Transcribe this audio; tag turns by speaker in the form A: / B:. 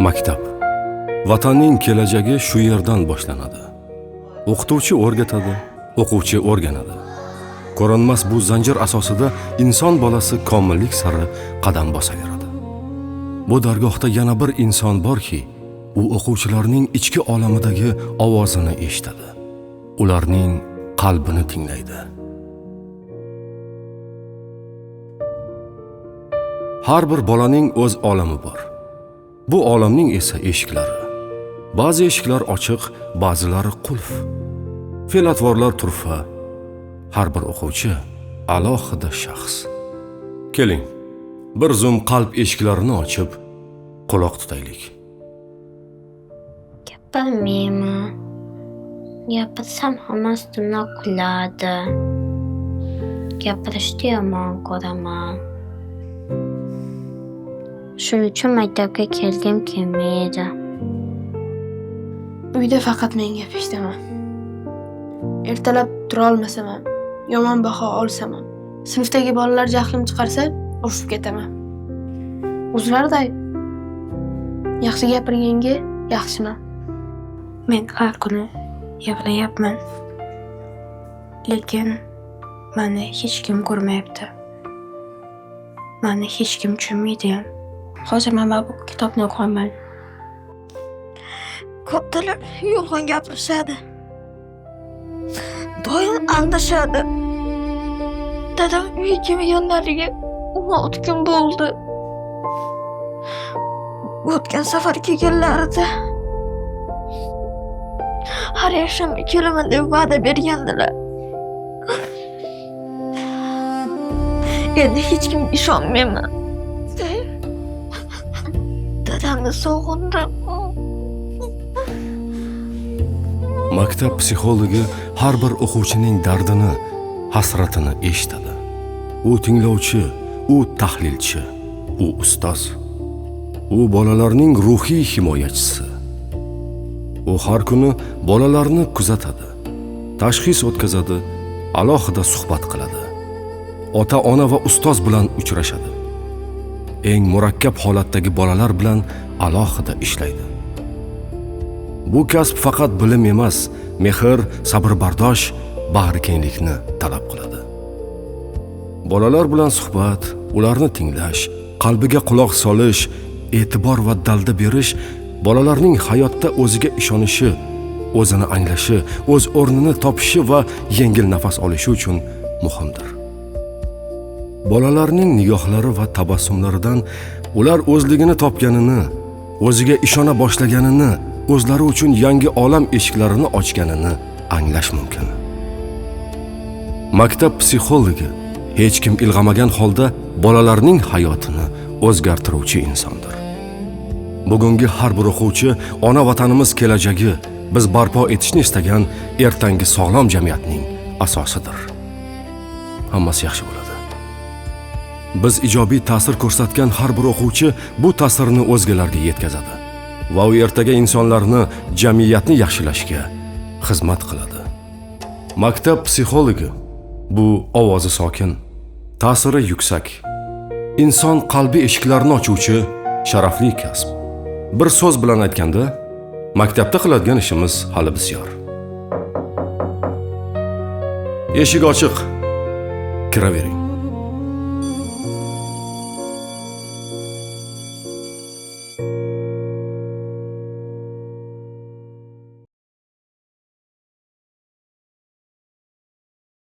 A: Maktab. Vatanning kelajagi shu yerdan boshlanadi. O'qituvchi o'rgatadi, o'quvchi o'rganadi. Ko'rinmas bu zanjir asosida inson bolasi komillik sari qadam bosaveradi. Bu dargohda yana bir inson borki, u o'quvchilarning ichki olamidagi ovozini eshitadi. Ularning qalbini tinglaydi. Har bir bolaning o'z olami bor. Bu olamning esa eshiklari. Ba'zi eshiklar ochiq, ba'zilari qulf. Fe'l-atvorlar turfa. Har bir o'quvchi alohida shaxs. Keling, bir zum qalb eshiklarini ochib, quloq tutaylik.
B: Gapirmayman. Gapirsam hammasi tunab kuladi. Gapirishni yomon ko'raman. Shuning uchun maktabga kelgim kelmaydi.
C: Uyda faqat men gap eshitaman. Ertalab tura olmasam ham, yomon baho olsam ham, sinfdagi bolalar jahlim chiqarsa, urishib ketaman. O'zlariday yaxshi gapirganga yaxshiman.
D: Men har kuni yig'layapman. Lekin meni hech kim ko'rmayapti. Meni hech kim tushunmaydi ham. Hozir men bu kitobni o'qiyman.
E: Kattalar yolg'on gapirishadi. Doim aldashadi. Dadam uyga kelmaganlariga 16 kun bo'ldi. O'tgan safar kelganlarida har yasham kelaman deb va'da bergandilar. Endi hech kimga ishonmayman. Dadamni sog'indim.
A: Maktab psixologi har bir o'quvchining dardini, hasratini eshitadi. U tinglovchi, u tahlilchi, u ustoz. U bolalarning ruhiy himoyachisi. U har kuni bolalarni kuzatadi, tashxis o'tkazadi, alohida suhbat qiladi. Ota-ona va ustoz bilan uchrashadi. Eng murakkab holatdagi bolalar bilan alohida ishlaydi. Bu kasb faqat bilim emas, mehr, sabr-bardosh, bag'rikenglikni talab qiladi. Bolalar bilan suhbat, ularni tinglash, qalbiga quloq solish, e'tibor va dalda berish bolalarning hayotda o'ziga ishonishi, o'zini anglashi, o'z o'rnini topishi va yengil nafas olishi uchun muhimdir. Bolalarning nigohlari va tabassumlaridan ular o'zligini topganini, o'ziga ishona boshlaganini, o'zlari uchun yangi olam eshiklarini ochganini anglash mumkin. Maktab psixologi hech kim ilg'amagan holda bolalarning hayotini o'zgartiruvchi insondir. Bugungi har bir o'quvchi ona vatanimiz kelajagi, biz barpo etishni istagan ertangi sog'lom jamiyatning asosidir. Hammasi yaxshi bo'ladi. Biz ijobiy ta'sir ko'rsatgan har bir o'quvchi bu ta'sirni o'zgalarga yetkazadi va u ertaga insonlarni, jamiyatni yaxshilashga xizmat qiladi. Maktab psixologi bu ovozi sokin, ta'siri yuksak, inson qalbi eshiklarini ochuvchi sharafli kasb. Bir so'z bilan aytganda, maktabda qiladigan ishimiz hali bisyor. Eshik ochiq, kiravering.